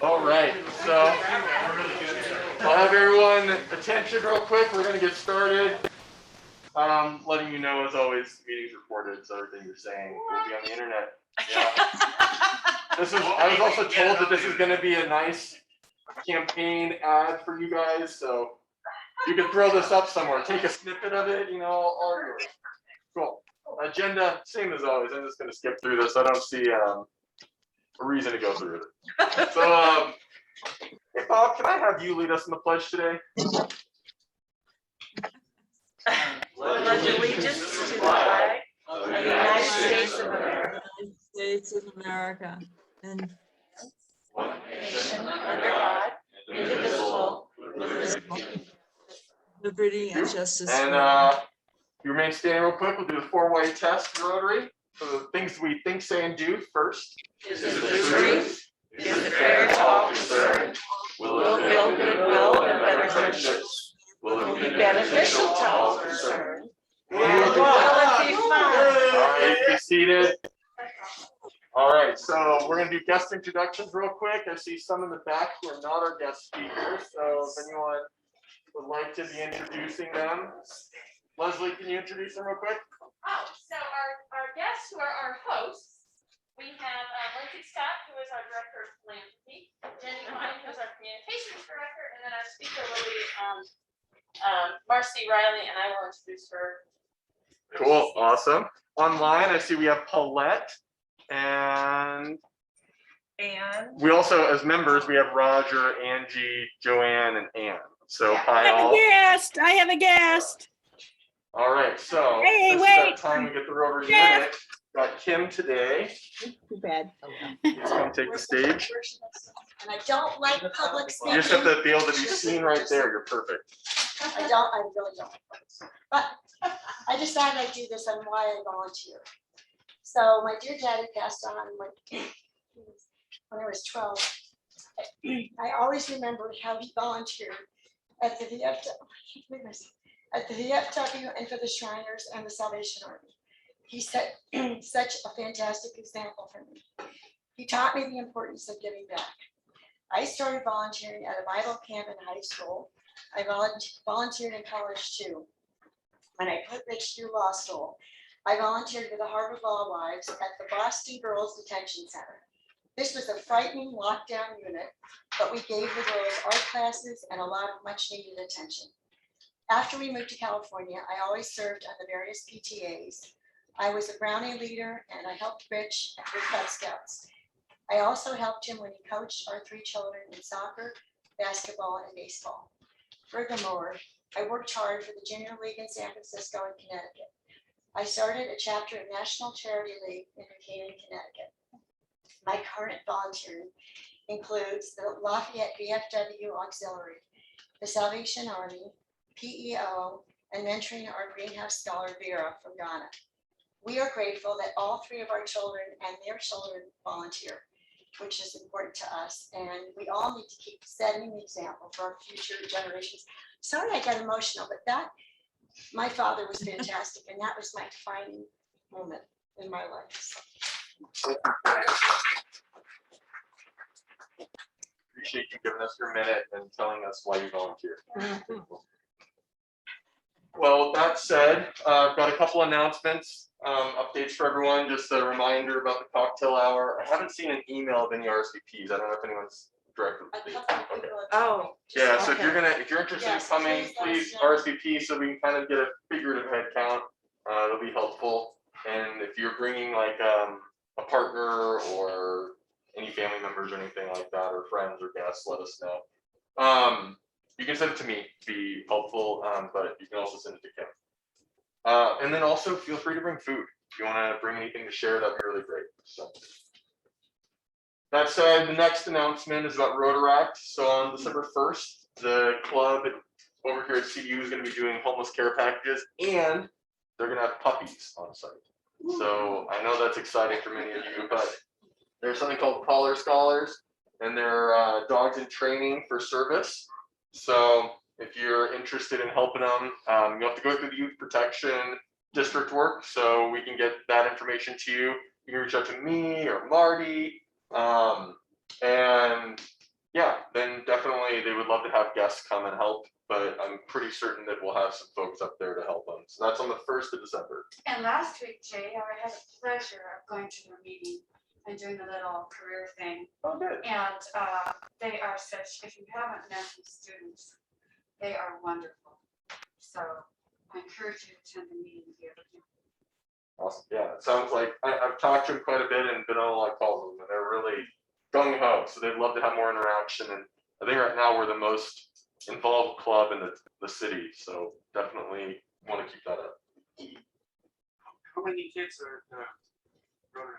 All right, so I'll have everyone attention real quick. We're going to get started. Letting you know, as always, meeting's recorded, so everything you're saying will be on the internet. Yeah. I was also told that this is going to be a nice campaign ad for you guys, so you can throw this up somewhere. Take a snippet of it, all yours. Cool. Agenda, same as always. I'm just going to skip through this. I don't see a reason to go through it. So, hey, Bob, can I have you lead us in the pledge today? Pledge allegiance to the flag of the United States of America. United States of America and One nation under God, indivisible, with liberty and justice And for all. you remain standing real quick. We'll do the 4-way test in Rotary. So the things we think, say, and do first. Is it the truth? Is it fair to all concerned? Will it build goodwill and better friendships? Will it be beneficial to all concerned? Will it be fun? All right, be seated. All right, so we're going to do guest introductions real quick. I see some in the back who are not our guest speakers. So if anyone would like to be introducing them. Leslie, can you introduce them real quick? Oh, so our guests who are our hosts, we have Lindsay Scott, who is our Director of Philanthropy, Jenny Humane, who is our Communications Director, and then our speaker will be Marcie Riley, and I will introduce her. Cool, awesome. Online, I see we have Paulette, and we also, as members, we have Roger, Angie, Joanne, and Ann. So hi all. I have a guest. All right, so Hey, this wait. is that time we get the Rotary Minute. Got Kim today. Too bad. He's gonna take the stage. And I don't like public You speaking. just have to be able to be seen right there. You're perfect. I really don't. But I decided I'd do this on why I volunteer. So my dear daddy passed on when I was 12. I always remember how he volunteered at the VFW and for the Shriners and the Salvation Army. He set such a fantastic example for me. He taught me the importance of giving back. I started volunteering at a Bible camp in high school. I volunteered in college too. When I put Rich through law school, I volunteered with the Harvard Law Wives at the Boston Girls Detention Center. This was a frightening lockdown unit, but we gave the girls art classes and a lot of much needed attention. After we moved to California, I always served on the various PTAs. I was a Brownie leader and I helped Rich with Cub Scouts. I also helped him when he coached our 3 children in soccer, basketball, and baseball. Furthermore, I worked hard for the Junior League in San Francisco and Connecticut. I started a chapter of National Charity League in New Canaan, Connecticut. My current volunteering includes the Lafayette VFW Auxiliary, the Salvation Army, PEO, and mentoring our greenhouse scholar Vera from Ghana. We are grateful that all 3 of our children and their children volunteer, which is important to us, and we all need to keep setting the example for our future generations. Sorry I got emotional, but my father was fantastic, and that was my defining moment in my life. Appreciate you giving us your minute and telling us why you volunteer. Well, that said, I've got a couple announcements, updates for everyone. Just a reminder about the cocktail hour. I haven't seen an email of any RSVPs. I don't know if anyone's directly. Okay. Oh. Yeah, so if you're interested Yes, in coming, please please let us know. RSVP so we can kind of get a figurative head count. It'll be helpful. And if you're bringing like a partner or any family members or anything like that, or friends or guests, let us know. You can send it to me, be helpful, but you can also send it to Kim. And then also feel free to bring food. If you want to bring anything to share, that'd be really great. So that said, the next announcement is about Rotaract. So on December 1st, the club over here at CDU is going to be doing homeless care packages, and they're going to have puppies on site. So I know that's exciting for many of you, but there's something called Collar Scholars, and they're dogs in training for service. So if you're interested in helping them, you have to go through the youth protection district work, so we can get that information to you. You can reach out to me or Marty, and definitely, they would love to have guests come and help, but I'm pretty certain that we'll have some folks up there to help them. So that's on the 1st of December. And last week, Jay, I had the pleasure of going to their meeting and doing a little career thing. Oh, good. And they are such, if you haven't met these students, they are wonderful. So I encourage you to attend the meeting here. Awesome. Yeah, it sounds like I've talked to them quite a bit and been on a lot of calls with them, and they're really gung ho. So they'd love to have more interaction. And I think right now we're the most involved club in the city. So definitely want to keep that up. How many kids are Rotary?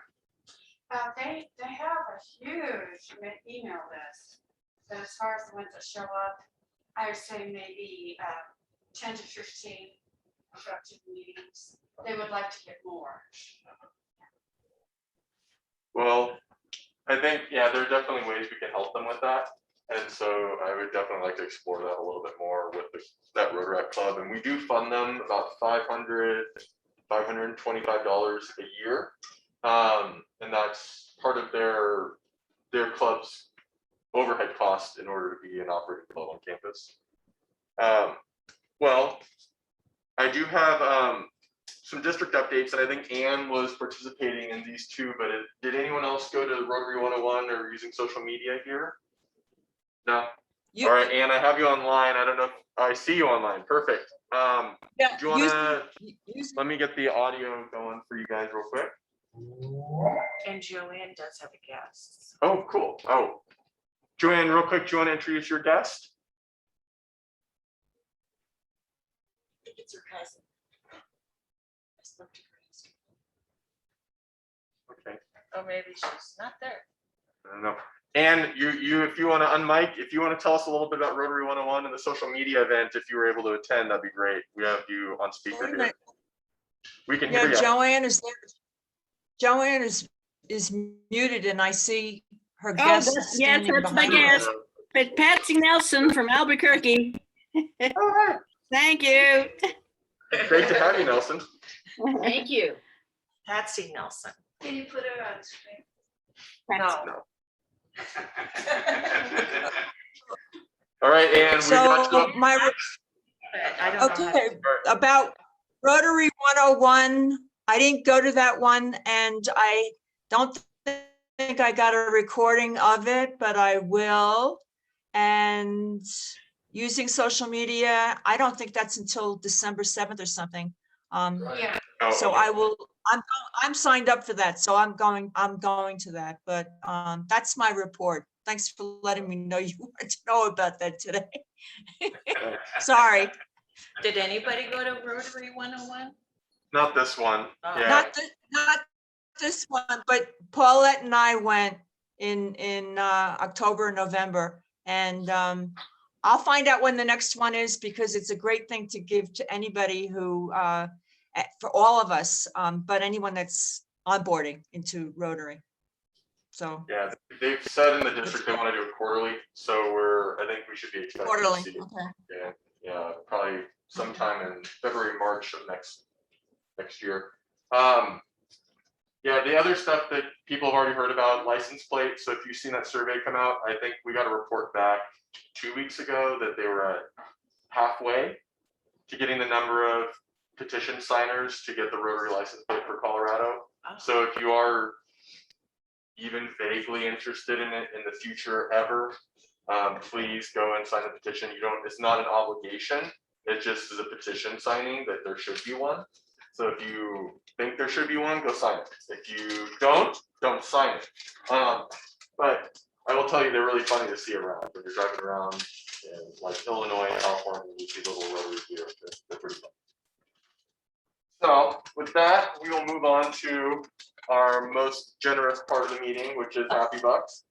They have a huge email list. But as far as the ones that show up, I would say maybe 10 to 15 show up to the meetings. They would like to get more. Well, I think, yeah, there are definitely ways we can help them with that. And so I would definitely like to explore that a little bit more with that Rotary Club. And we do fund them about $525 a year. And that's part of their club's overhead cost in order to be an operating club on campus. Well, I do have some district updates, and I think Anne was participating in these too, but did anyone else go to Rotary 101 or using social media here? No? All right, Anne, I have you online. I don't know if I see you online. Perfect. Yeah, Do you wanna, let me get the audio going for you guys real quick. And Joanne does have a guest. Oh, cool. Oh, Joanne, real quick, do you want to introduce your guest? I think it's her cousin. I spoke to her yesterday. Okay. Oh, maybe she's not there. I don't know. And you, if you want to unmic, if you want to tell us a little bit about Rotary 101 and the social media event, if you were able to attend, that'd be great. We have you on speaker here. We can hear Yeah, you. Joanne is there. Joanne is muted and I see her Oh, guest. yes, standing that's my behind her. guest. But Patsy Nelson from Albuquerque. All right. Thank you. Great to have you, Nelson. Thank you. Patsy Nelson. Can you put it on screen? No. All right, and we got So you. my, I don't know. how okay, to- about Rotary 101, I didn't go to that one and I don't think I got a recording of it, but I will. And using social media, I don't think that's until December 7th or something. Yeah. Oh, So okay. I will, I'm signed up for that, so I'm going to that, but that's my report. Thanks for letting me know you wanted to know about that today. Sorry, Did anybody go to Rotary 101? Not this one. Oh. Yeah. not this one, but Paulette and I went in October, November, and I'll find out when the next one is because it's a great thing to give to anybody who, for all of us, but anyone that's onboarding into Rotary. So Yeah, they've said in the district they want to do it quarterly, so I think we should be expecting quarterly, to see it. okay. Yeah, probably sometime in February, March of next year. Yeah, the other stuff that people have already heard about, license plates. So if you've seen that survey come out, I think we got a report back 2 weeks ago that they were at halfway to getting the number of petition signers to get the Rotary license plate for Colorado. So if you are even vaguely interested in it in the future ever, please go and sign the petition. It's not an obligation. It just is a petition signing that there should be one. So if you think there should be one, go sign it. If you don't sign it. But I will tell you, they're really funny to see around when you're driving around in like Illinois and California. You see little Rotary here. They're pretty fun. So with that, we will move on to our most generous part of the meeting, which is Happy Bucks.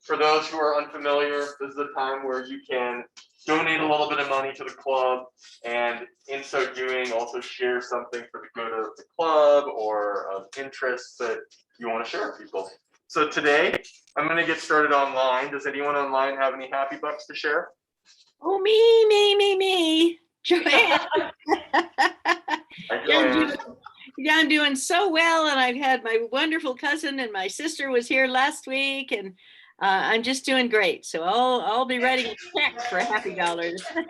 For those who are unfamiliar, this is a time where you can donate a little bit of money to the club, and in so doing, also share something for the good of the club or of interests that you want to share with people. So today, I'm going to get started online. Does anyone online have any Happy Bucks to share? Oh, me. Joanne. I'm doing so well, and I've had my wonderful cousin and my sister was here last week, and I'm just doing great. So I'll be writing a check for $50. I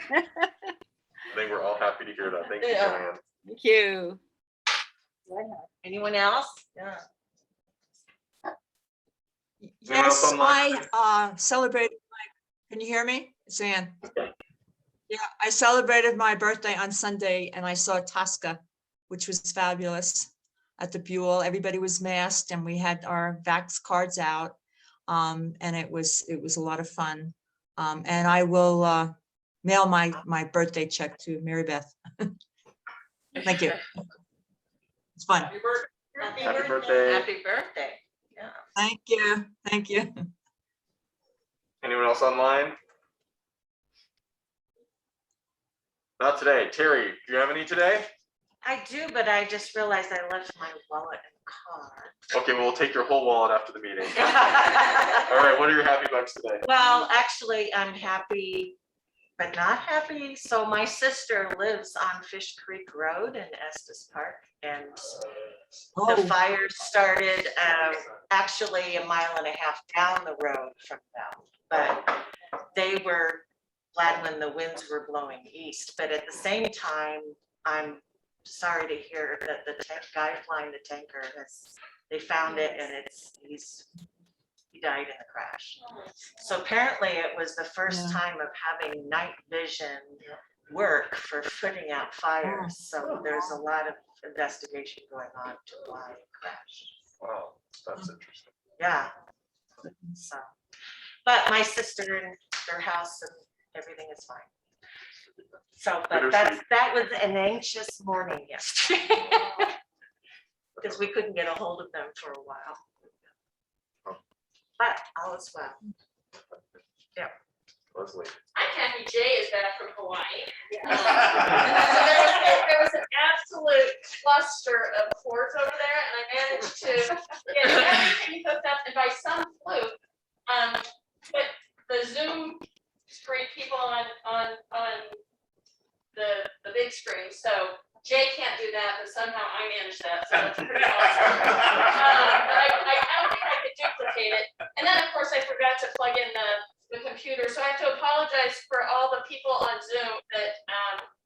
think we're all happy to hear that. Thank you, Yeah. Joanne. Thank you. Anyone else? Yeah. Anyone else Yes, online? I celebrated can you hear me? It's Ann. Yeah, I celebrated my birthday on Sunday and I saw Tosca, which was fabulous at the Buell. Everybody was masked and we had our vax cards out. And it was a lot of fun. And I will mail my birthday check to Mary Beth. Thank you. It's fun. Happy birthday. Happy birthday. Happy birthday. Yeah. Thank you. Thank you. Anyone else online? Not today. Terry, do you have any today? I do, but I just realized I left my wallet in the car. Okay, well, we'll take your whole wallet after the meeting. All right, what are your happy bucks today? Well, actually, I'm happy, but not happy. So my sister lives on Fish Creek Road in Estes Park, and the Oh, fire started actually a mile and a half down the road from them. But they were glad when the winds were blowing east. But at the same time, I'm sorry to hear that the guy flying the tanker they found it and he died in the crash. So apparently it was the first Yeah. time of having night vision work for putting out fires. So there's a lot of investigation going on to why it crashed. Wow, that's interesting. Yeah. So, but my sister and their house and everything is fine. So, but that was an anxious morning yesterday. Because we couldn't get a hold of them for a while. But all is well. Leslie. I'm happy Jay is back from Hawaii. There was an absolute cluster of cords over there, and I managed to get everything hooked up, and by some fluke, put the Zoom screen people on the big screen. So Jay can't do that, but somehow I managed that. So that's pretty awesome. But I don't think I could duplicate it. And then of course I forgot to plug in the computer. So I have to apologize for all the people on Zoom that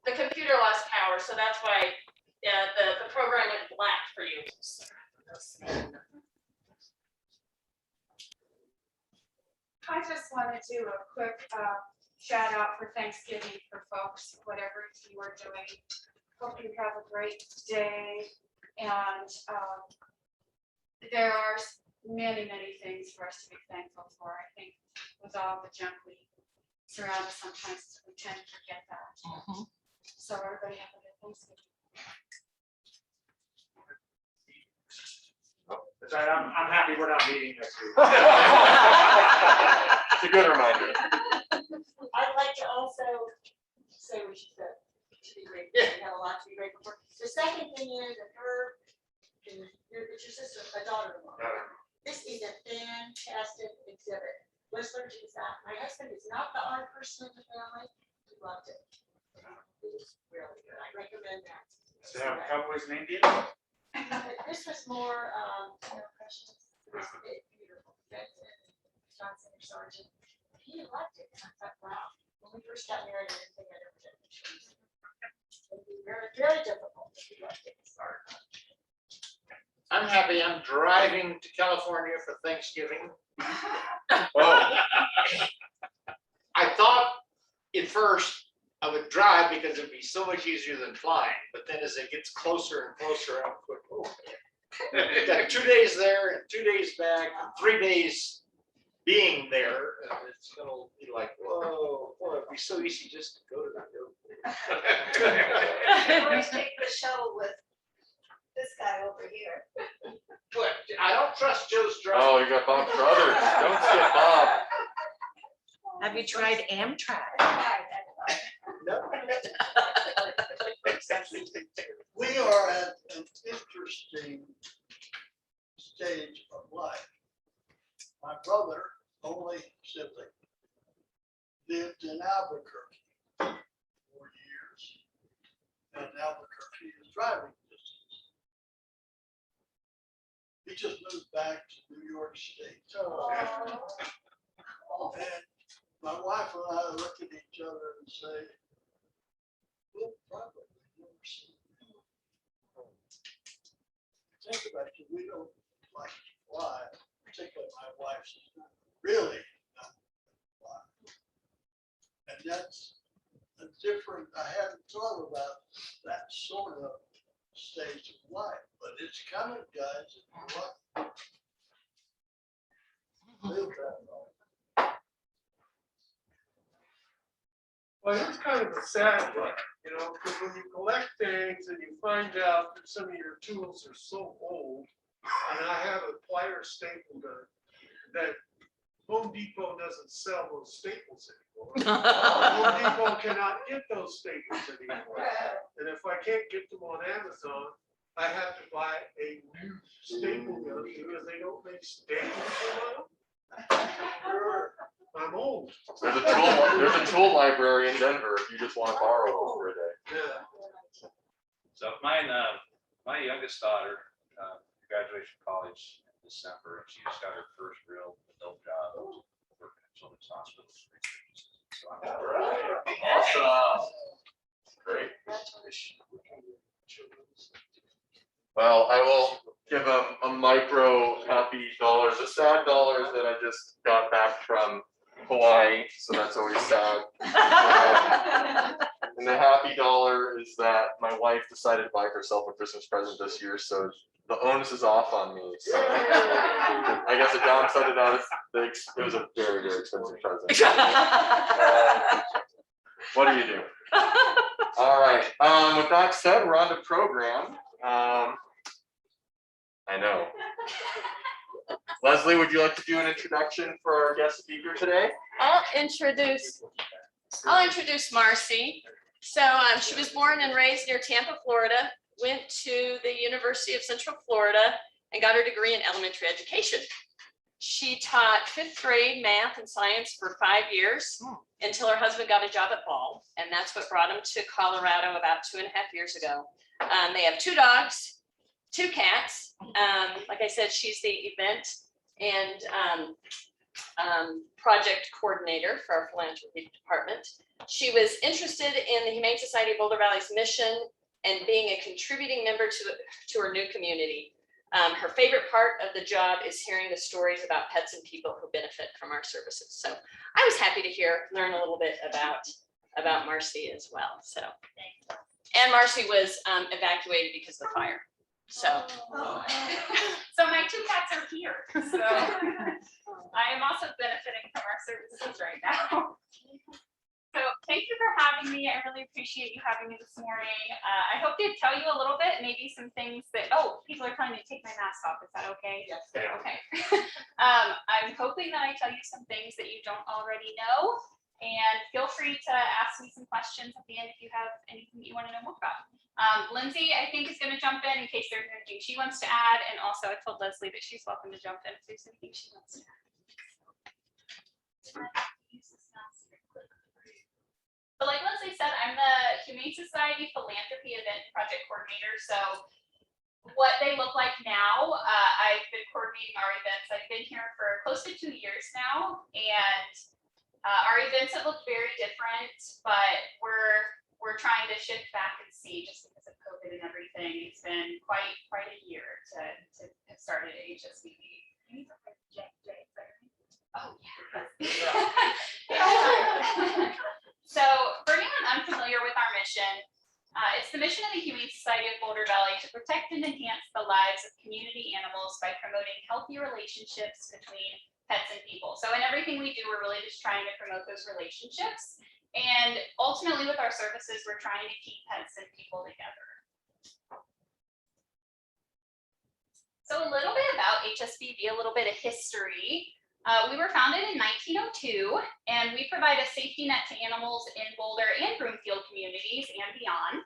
the computer lost power. So that's why the program went black for you. I just want to do a quick shout out for Thanksgiving for folks, whatever you are doing. Hope you have a great day. And there are many, many things for us to be thankful for. I think with all the junk we surround us, sometimes we tend to forget that. So everybody have a good Thanksgiving. That's right, I'm happy we're not meeting next week. It's a good reminder. I'd like to also say what she said. To be grateful. We have a lot to be grateful for. The second thing is that it's your sister, a daughter-in-law. This is a fantastic exhibit. Whistler is that. My husband is not the art person in the family. He loved it. It was really good. I recommend that. So have Cowboys named you? This was more, questions. It was big, beautiful. Johnson or Sergeant. He loved it. I thought, wow. When we first got married, I didn't think I'd ever get the choice. It'd be very, very difficult if you loved it. I'm happy I'm driving to California for Thanksgiving. Oh, I thought at first I would drive because it'd be so much easier than flying, but then as it gets closer and closer, I'm quick. Oh, got 2 days there and 2 days back, and 3 days being there. And it's gonna be like, whoa, boy, it'd be so easy just to go to that road. Always take the shuttle with this guy over here. But I don't trust Joe's driving. oh, you got Bob's brothers. Don't skip Bob. Have you tried Amtrak? No. We are at an interesting stage of life. My brother, only sibling, lived in Albuquerque for 4 years, and Albuquerque is driving distance. He just moved back to New York State. And my wife and I look at each other and say, we'll probably never see them. Think about it, we don't like to fly, particularly my wife, she's not really not fly. And that's a different, I hadn't thought about that sort of stage of life, but it's coming, guys. It's what? Live that life. Well, it's kind of a sad one, you know, because when you collect things and you find out that some of your tools are so old, and I have a plier staple gun that Home Depot doesn't sell those staples anymore. Home Depot cannot get those staples anymore. And if I can't get them on Amazon, I have to buy a new staple gun because they don't make staples for them. I'm old. There's a tool library in Denver if you just want to borrow one for a day. Yeah. So mine, my youngest daughter, graduated from college in December, and she just got her first real adult job working at children's hospitals. So I'm Awesome. Great. Well, I will give a micro happy dollars, a sad dollars that I just got back from Hawaii, so that's always sad. And the happy dollar is that my wife decided to buy herself a Christmas present this year, so the onus is off on me. So I guess the downside of that is it was a very, very expensive present. What do you do? All right. With that said, we're on to program. I know. Leslie, would you like to do an introduction for our guest speaker today? I'll introduce Marcie. So she was born and raised near Tampa, Florida, went to the University of Central Florida and got her degree in elementary education. She taught 5th grade math and science for 5 years until her husband got a job at Ball. And that's what brought him to Colorado about 2.5 years ago. They have 2 dogs, 2 cats. Like I said, she's the event and project coordinator for our philanthropy department. She was interested in the Humane Society of Boulder Valley's mission and being a contributing member to her new community. Her favorite part of the job is hearing the stories about pets and people who benefit from our services. So I was happy to learn a little bit about Marcie as well. So, and Marcie was evacuated because of the fire. So my 2 cats are here, so I am also benefiting from our services right now. So thank you for having me. I really appreciate you having me this morning. I hope to tell you a little bit, maybe some things that, people are telling me to take my mask off. Is that okay? Yes. Okay. I'm hoping that I tell you some things that you don't already know, and feel free to ask me some questions at the end if you have anything that you want to know more about. Lindsay, I think, is going to jump in case there's anything she wants to add. And also I told Leslie that she's welcome to jump in if there's anything she wants to add. But like Leslie said, I'm the Humane Society Philanthropy Event Project Coordinator. So what they look like now, I've been coordinating our events. I've been here for close to 2 years now. And our events have looked very different, but we're trying to shift back and see, just because of COVID and everything. It's been quite a year to have started at Hsbv. Oh yeah. So for anyone unfamiliar with our mission, it's the mission of the Humane Society of Boulder Valley to protect and enhance the lives of community animals by promoting healthy relationships between pets and people. So in everything we do, we're really just trying to promote those relationships. And ultimately with our services, we're trying to keep pets and people together. So a little bit about Hsbv, a little bit of history. We were founded in 1902, and we provide a safety net to animals in Boulder and Broomfield communities and beyond.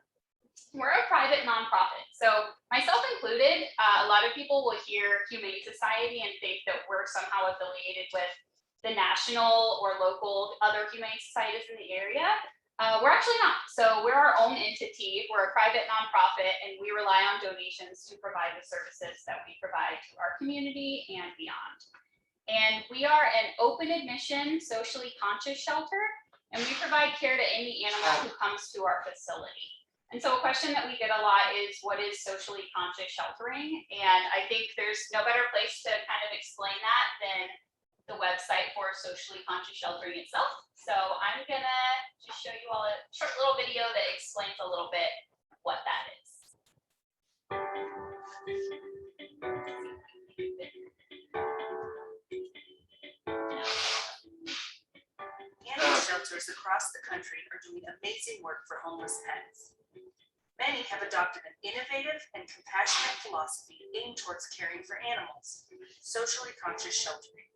We're a private nonprofit, so myself included, a lot of people will hear Humane Society and think that we're somehow affiliated with the national or local other humane societies in the area. We're actually not. So we're our own entity. We're a private nonprofit, and we rely on donations to provide the services that we provide to our community and beyond. And we are an open admission, socially conscious shelter, and we provide care to any animal who comes to our facility. And so a question that we get a lot is, what is socially conscious sheltering? And I think there's no better place to kind of explain that than the website for socially conscious sheltering itself. So I'm gonna just show you all a short little video that explains a little bit what that is. Animal shelters across the country are doing amazing work for homeless pets. Many have adopted an innovative and compassionate philosophy aimed towards caring for animals, socially conscious sheltering.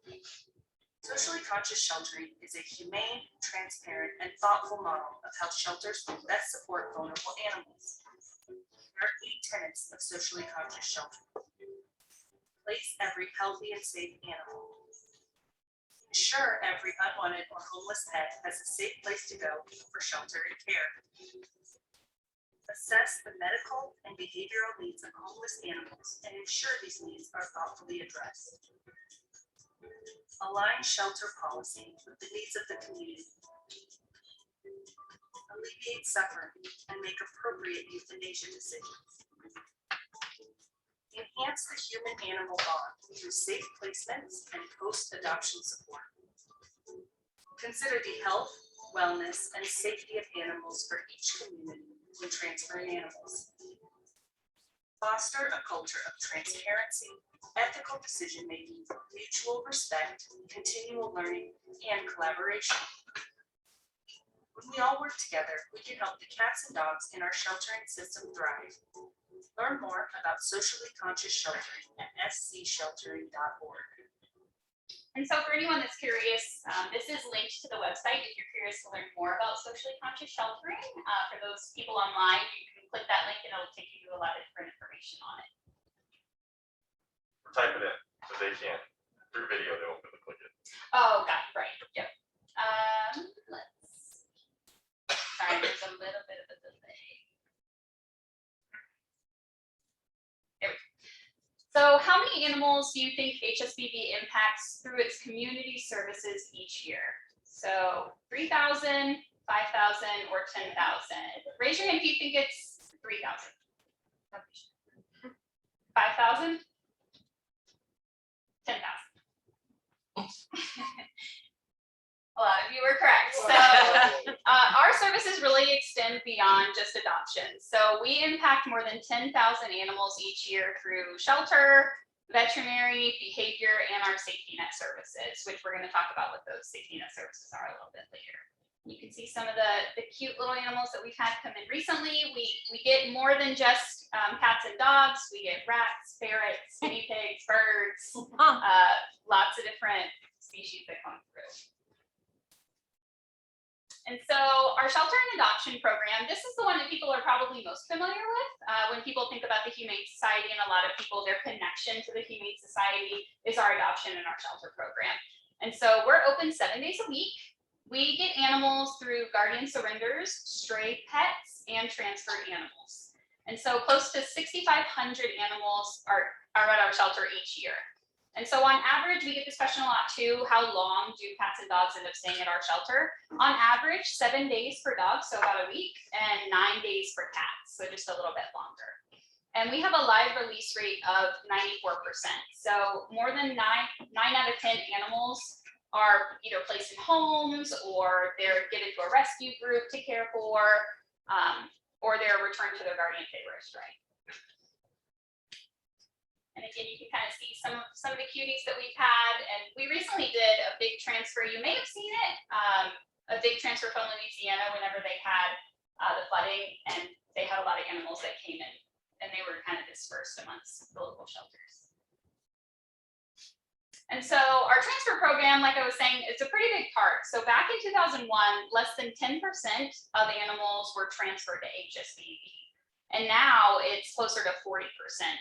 Socially conscious sheltering is a humane, transparent, and thoughtful model of how shelters will best support vulnerable animals. There are 8 tenets of socially conscious sheltering. Place every healthy and safe animal. Ensure every unwanted or homeless pet has a safe place to go for shelter and care. Assess the medical and behavioral needs of homeless animals and ensure these needs are thoughtfully addressed. Align shelter policy with the needs of the community. Alleviate suffering and make appropriate euthanasia decisions. Enhance the human-animal bond through safe placements and post-adoption support. Consider the health, wellness, and safety of animals for each community when transferring animals. Foster a culture of transparency, ethical decision-making, mutual respect, continual learning, and collaboration. When we all work together, we can help the cats and dogs in our sheltering system thrive. Learn more about socially conscious sheltering at scsheltering.org. And so for anyone that's curious, this is linked to the website if you're curious to learn more about socially conscious sheltering. For those people online, you can click that link and it'll take you to a lot of different information on it. Or type it in, because they can't. Through video, they won't be able to click it. Oh, got it, right, yep. Sorry, there's a little bit of a delay. There we go. So how many animals do you think Hsbv impacts through its community services each year? So 3,000, 5,000, or 10,000? Raise your hand if you think it's 3,000. 5,000? 10,000. A lot of you were correct. So our services really extend beyond just adoption. So we impact more than 10,000 animals each year through shelter, veterinary, behavior, and our safety net services, which we're going to talk about what those safety net services are a little bit later. You can see some of the cute little animals that we've had come in recently. We get more than just cats and dogs. We get rats, ferrets, guinea pigs, birds, lots of different species that come through. And so our shelter and adoption program, this is the one that people are probably most familiar with. When people think about the Humane Society, and a lot of people, their connection to the Humane Society is our adoption and our shelter program. And so we're open 7 days a week. We get animals through guardian surrenders, stray pets, and transferred animals. And so close to 6,500 animals are at our shelter each year. And so on average, we get this question a lot too, how long do cats and dogs end up staying at our shelter? On average, 7 days for dogs, so about a week, and 9 days for cats, so just a little bit longer. And we have a live release rate of 94%. So more than 9 out of 10 animals are either placed in homes, or they're given to a rescue group to care for, or they're returned to their guardian if they were astray. And again, you can kind of see some of the cuties that we've had. And we recently did a big transfer. You may have seen it, a big transfer from Louisiana whenever they had the flooding, and they had a lot of animals that came in, and they were kind of dispersed amongst the local shelters. And so our transfer program, like I was saying, it's a pretty big part. So back in 2001, less than 10% of animals were transferred to Hsbv. And now it's closer to 40%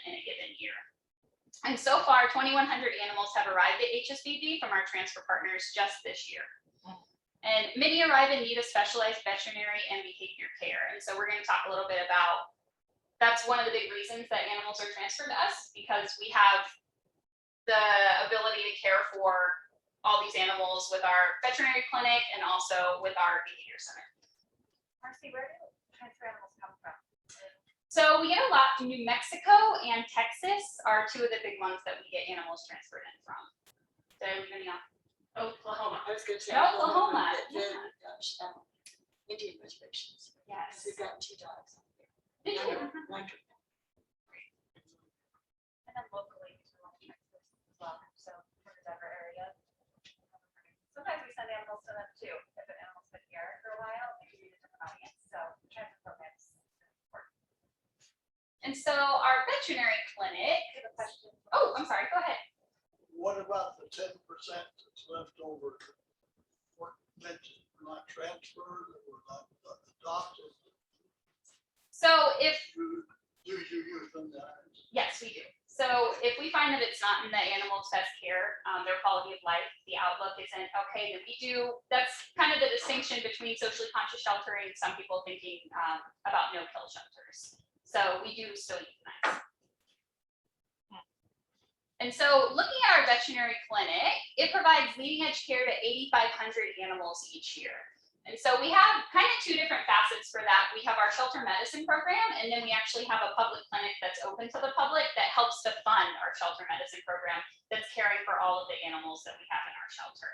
in a given year. And so far, 2,100 animals have arrived at Hsbv from our transfer partners just this year. And many arrive in need of specialized veterinary and behavior care. And so we're going to talk a little bit about, that's one of the big reasons that animals are transferred to us, because we have the ability to care for all these animals with our veterinary clinic and also with our behavior center. Marcie, where do transfer animals come from? So we get a lot from New Mexico and Texas are two of the big ones that we get animals transferred in from. Did I leave any off? Oklahoma. I was gonna say. Oklahoma, Then, yeah. Indian reservations. Yes. We've got 2 dogs. Did you? One- And then locally, we do Texas as well, so for the Denver area. Sometimes we send animals to them too, if an animal's been here for a while, maybe we need a different audience, so transfer programs. And so our veterinary clinic, I have a question. oh, I'm sorry, go ahead. What about the 10% that's left over? What mentioned, were not transferred, or were not adopted? So if, Do you euthanize? yes, we do. So if we find that it's not in the animal's best care, their quality of life, the outlook isn't okay, then we do, that's kind of the distinction between socially conscious sheltering and some people thinking about no-kill shelters. So we do still euthanize. And so looking at our veterinary clinic, it provides leading edge care to 8,500 animals each year. And so we have kind of 2 different facets for that. We have our shelter medicine program, and then we actually have a public clinic that's open to the public that helps to fund our shelter medicine program that's caring for all of the animals that we have in our shelter.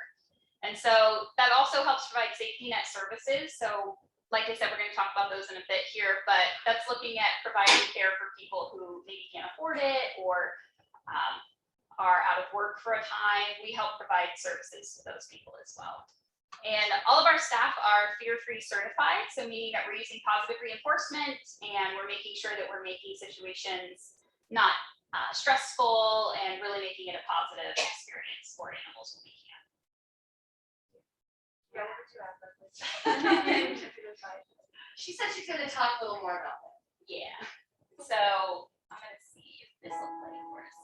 And so that also helps provide safety net services. So like I said, we're going to talk about those in a bit here, but that's looking at providing care for people who maybe can't afford it or are out of work for a time. We help provide services to those people as well. And all of our staff are fear-free certified, so meaning that we're using positive reinforcement and we're making sure that we're making situations not stressful and really making it a positive experience for animals when we can. Yeah, what would you ask us? She said she's going to talk a little more about that. Yeah. So I'm going to see if this will play for us.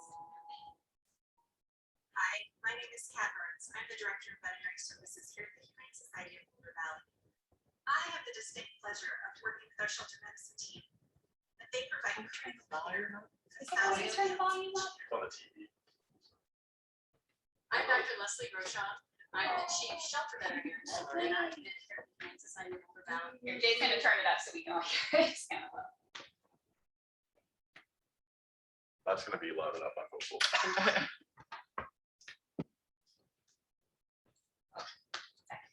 Hi, my name is Kat Burns. I'm the Director of Veterinary Services here at the Humane Society of Boulder Valley. I have the distinct pleasure of working with our shelter medicine team. And they provide critical care for thousands of volume up? On the TV. I'm Dr. Leslie Groshon. I'm the Chief Shelter Veterinarian, and I'm the here at the Humane Society of Boulder Valley. Here, Jay's going to turn it up so we can all hear it. It's kind of low. That's gonna be loud enough, I'm hopeful.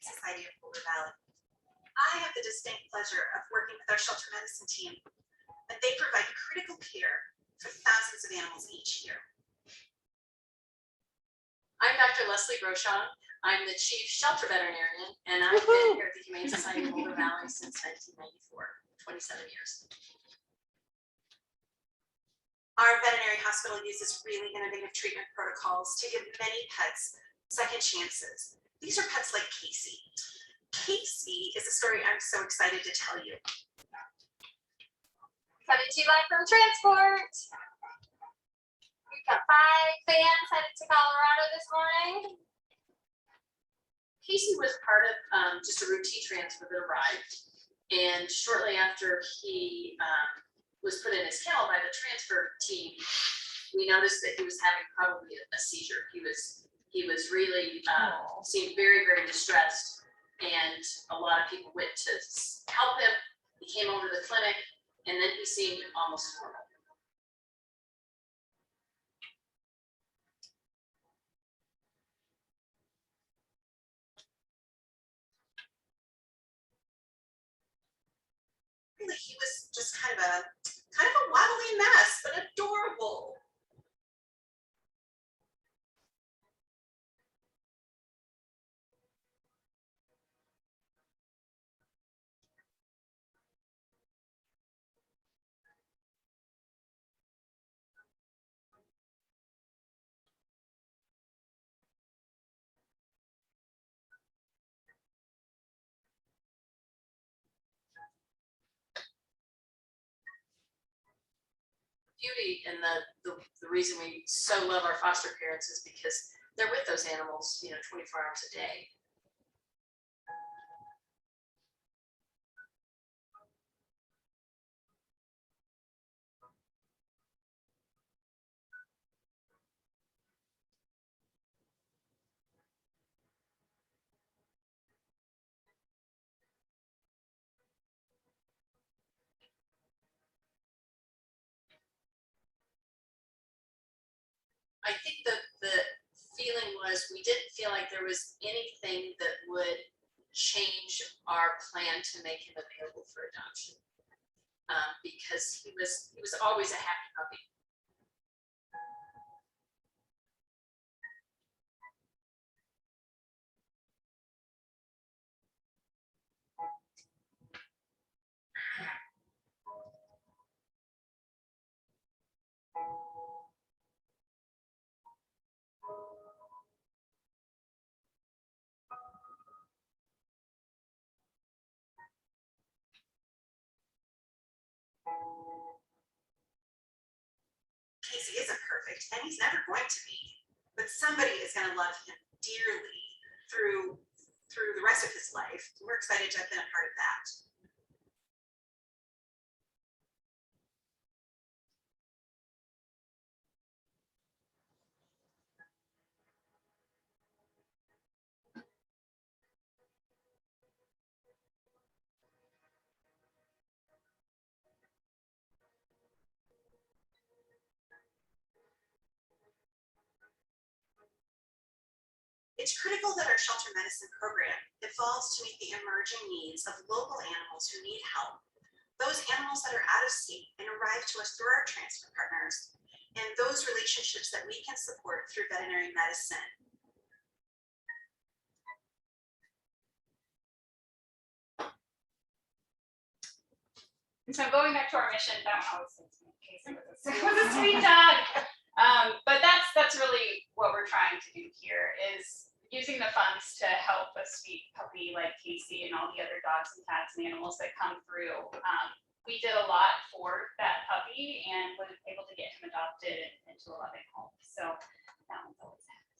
Society of Boulder Valley. I have the distinct pleasure of working with our shelter medicine team, and they provide critical care for thousands of animals each year. I'm Dr. Leslie Groshon. I'm the Chief Shelter Veterinarian, and I've been here at the Humane Society of Boulder Valley since 1994, 27 years. Our veterinary hospital uses really innovative treatment protocols to give many pets second chances. These are pets like Casey. Casey is a story I'm so excited to tell you. Coming to you live from transport. We've got 5 fans headed to Colorado this morning. Casey was part of just a routine transfer that arrived. And shortly after he was put in his kennel by the transfer team, we noticed that he was having probably a seizure. He was really, seemed very, very distressed. And a lot of people went to help him. He came over to the clinic and then he seemed almost normal. Really, he was just kind of a waddly mess, but adorable. Beauty and the reason we so love our foster parents is because they're with those animals, 24 hours a day. I think the feeling was, we didn't feel like there was anything that would change our plan to make him available for adoption. Because he was always a happy puppy. Casey isn't perfect, and he's never going to be, but somebody is going to love him dearly through the rest of his life. We're excited to have been a part of that. It's critical that our shelter medicine program evolves to meet the emerging needs of local animals who need help, those animals that are out of state and arrive to us through our transfer partners, and those relationships that we can support through veterinary medicine. And so going back to our mission, that one always seems to me, Casey was a sweet dog. But that's really what we're trying to do here, is using the funds to help a sweet puppy like Casey and all the other dogs and cats and animals that come through. We did a lot for that puppy and was able to get him adopted into a loving home. So that one's always happy.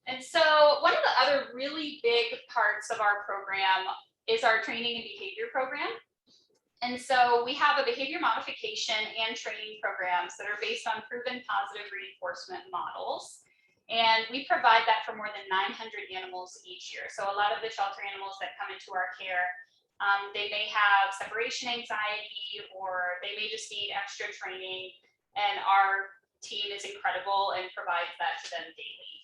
And so one of the other really big parts of our program is our training and behavior program. And so we have a behavior modification and training programs that are based on proven positive reinforcement models. And we provide that for more than 900 animals each year. So a lot of the shelter animals that come into our care, they may have separation anxiety, or they may just need extra training. And our team is incredible and provides that to them daily.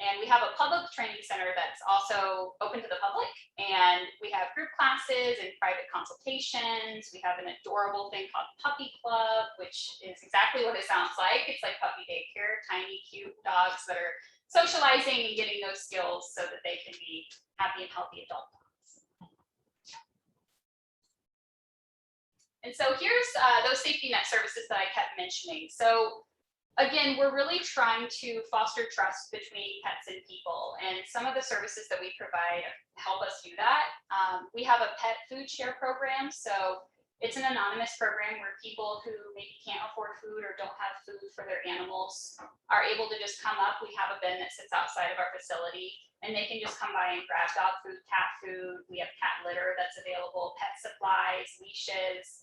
And we have a public training center that's also open to the public. And we have group classes and private consultations. We have an adorable thing called Puppy Club, which is exactly what it sounds like. It's like puppy daycare, tiny, cute dogs that are socializing and getting those skills so that they can be happy and healthy adult dogs. And so here's those safety net services that I kept mentioning. So again, we're really trying to foster trust between pets and people, and some of the services that we provide help us do that. We have a pet food share program, so it's an anonymous program where people who maybe can't afford food or don't have food for their animals are able to just come up. We have a bin that sits outside of our facility, and they can just come by and grab dog food, cat food. We have cat litter that's available, pet supplies, leashes.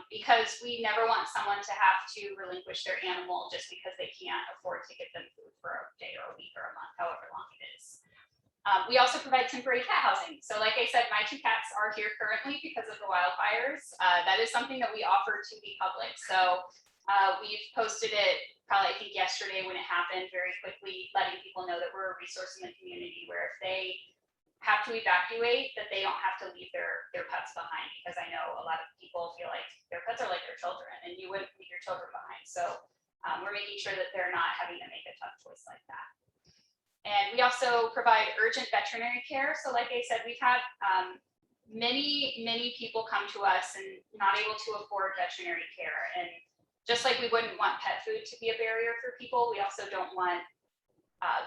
Because we never want someone to have to relinquish their animal just because they can't afford to get them food for a day or a week or a month, however long it is. We also provide temporary cat housing. So like I said, my 2 cats are here currently because of the wildfires. That is something that we offer to the public. So we've posted it probably, I think, yesterday when it happened, very quickly, letting people know that we're a resource in the community where if they have to evacuate, that they don't have to leave their pets behind, because I know a lot of people feel like their pets are like their children and you wouldn't leave your children behind. So we're making sure that they're not having to make a tough choice like that. And we also provide urgent veterinary care. So like I said, we've had many people come to us and not able to afford veterinary care. And just like we wouldn't want pet food to be a barrier for people, we also don't want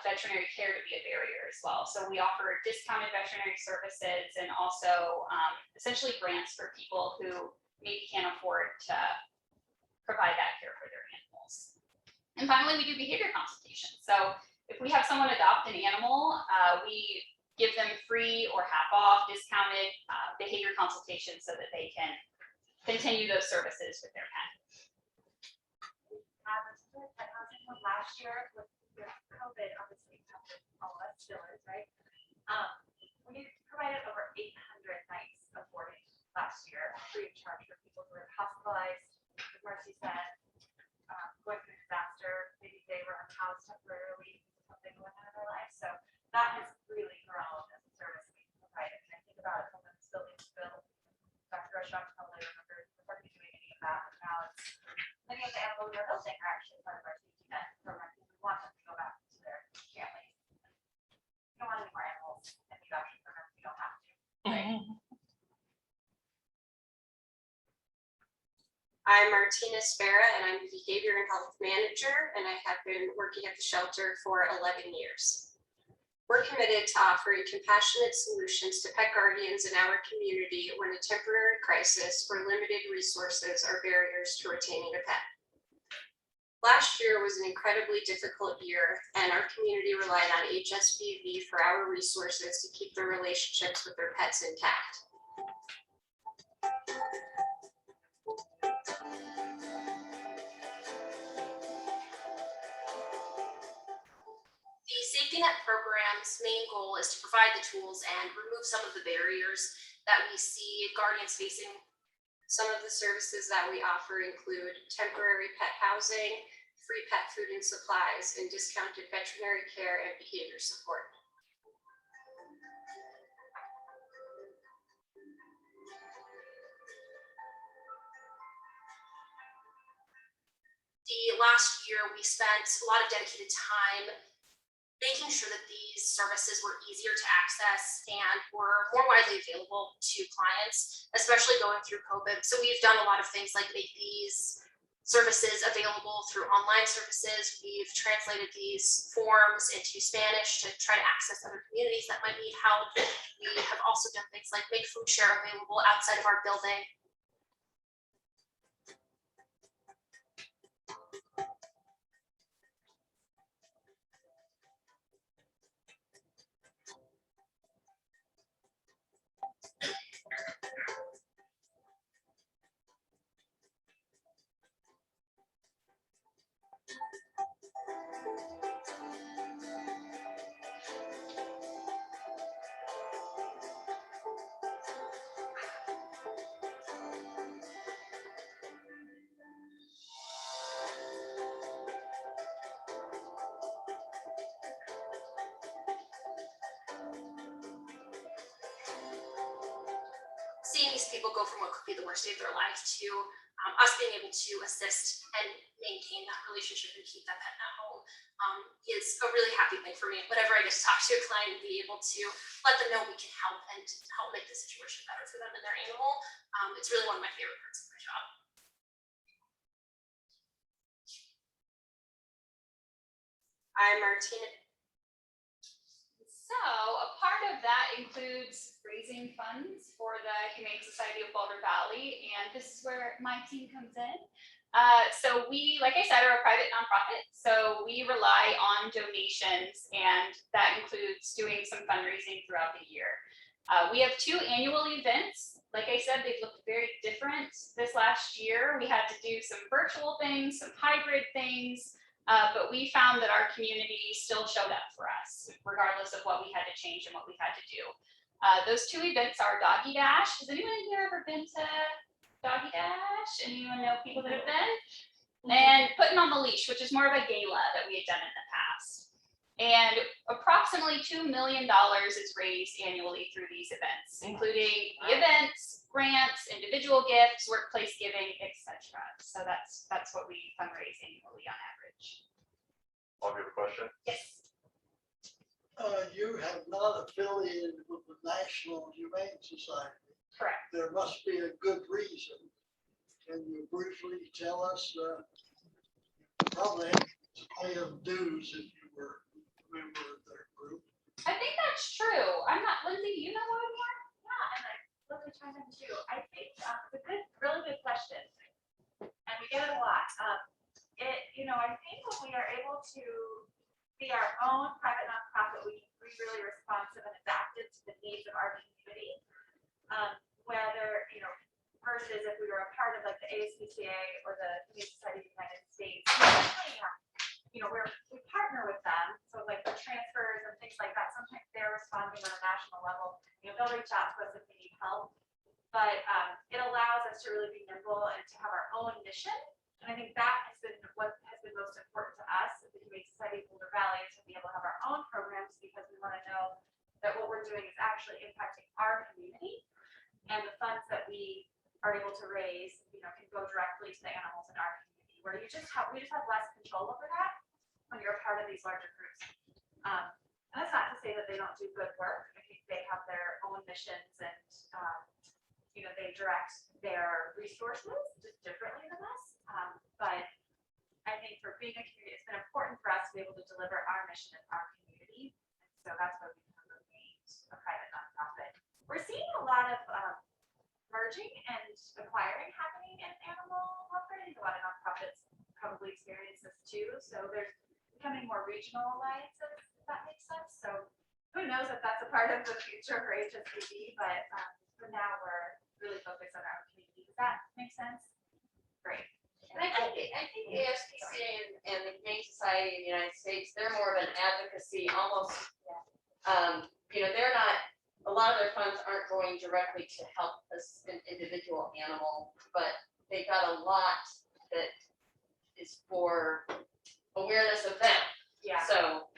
veterinary care to be a barrier as well. So we offer discounted veterinary services and also essentially grants for people who maybe can't afford to provide that care for their animals. And finally, we do behavior consultations. So if we have someone adopt an animal, we give them free or half off discounted behavior consultations so that they can continue those services with their pet. Last year with COVID, obviously, all that still is, right? We provided over 800 nights of boarding last year, free of charge for people who were been going through disaster, maybe they were housed temporarily, something going on in their life. So that has really grown as a service we provide. And I think about it from when this building's built. Dr. Rushok probably remembers before we doing any of that. But now it's many of the animals we're building are actually part of our safety net program because we want them to go back to their families. We don't want any more animals in the adoption program if we don't have to. Right? I'm Martina Spera, and I'm the Behavior and Health Manager, and I have been working at the shelter for 11 years. We're committed to offering compassionate solutions to pet guardians in our community when a temporary crisis or limited resources are barriers to retaining a pet. Last year was an incredibly difficult year, and our community relied on Hsbv for our resources to keep their relationships with their pets intact. The safety net program's main goal is to provide the tools and remove some of the barriers that we see guardians facing. Some of the services that we offer include temporary pet housing, free pet food and supplies, and discounted veterinary care and behavior support. The last year, we spent a lot of dedicated time making sure that these services were easier to access and were more widely available to clients, especially going through COVID. So we've done a lot of things like make these services available through online services. We've translated these forms into Spanish to try to access other communities that might need help. We have also done things like make food share available outside of our building. Seeing these people go from what could be the worst day of their life to us being able to assist and maintain that relationship and keep that pet at home is a really happy thing for me. Whenever I get to talk to a client and be able to let them know we can help and help make the situation better for them and their animal, it's really one of my favorite parts of my job. I'm Martina. So a part of that includes raising funds for the Humane Society of Boulder Valley, and this is where my team comes in. So we, like I said, are a private nonprofit, so we rely on donations, and that includes doing some fundraising throughout the year. We have 2 annual events. Like I said, they've looked very different this last year. We had to do some virtual things, some hybrid things. But we found that our community still showed up for us, regardless of what we had to change and what we had to do. Those 2 events are Doggy Dash. Has anyone here ever been to Doggy Dash? Anyone know people that have been? And Putting on the Leash, which is more of a gala that we had done in the past. And approximately $2 million is raised annually through these events, including the events, grants, individual gifts, workplace giving, etc. So that's what we fundraise annually on average. I'll give a question. Yes. You have not affiliated with the National Humane Society. Correct. There must be a good reason. Can you briefly tell us, probably to pay them dues if you were a member of their group? I think that's true. I'm not, Lindsay, do you know what anymore? Yeah, and I love to chime in too. I think it's a really good question, and we get it a lot. I think when we are able to be our own private nonprofit, we can be really responsive and adaptive to the needs of our community. Whether, versus if we were a part of like the ASPCA or the Humane Society of the United States, we partner with them. So like the transfers and things like that, sometimes they're responding on a national level. They'll reach out to us if they need help. But it allows us to really be nimble and to have our own mission. And I think actually impacting our community. And the funds that we are able to raise, can go directly to the animals in our community, where we just have less control over that when you're a part of these larger groups. And that's not to say that they don't do good work. I think they have their own missions and, they direct their resources just differently than us. But I think for being a community, it's been important for us to be able to deliver our mission in our community. And so that's why we have remained a private nonprofit. We're seeing a lot of merging and acquiring happening in animal welfare. I think a lot of nonprofits probably experience this too. So there's becoming more regional alliances, if that makes sense. So who knows if that's a part of the future for Hsbv, but for now we're really focused on our community. Does that make sense? Great. And I think ASPCA and the Humane Society in the United States, they're more of an advocacy, almost, they're not, a lot of their funds aren't going directly to help an individual animal, but they got a lot that is for awareness of them. Yeah. So.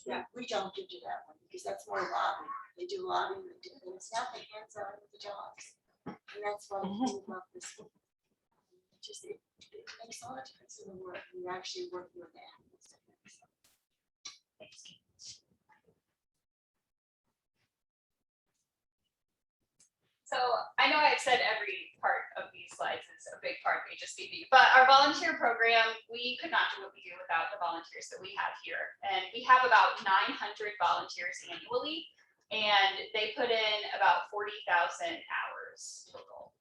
Yeah, we don't do that one because that's more lobbying. They do lobbying, and it's not the hands-on with the dogs. And that's why we love this one. It makes a lot of difference in the work when you're actually working with animals. So I know I've said every part of these slides is a big part of Hsbv, but our volunteer program, we could not do what we do without the volunteers that we have here. And we have about 900 volunteers annually, and they put in about 40,000 hours total.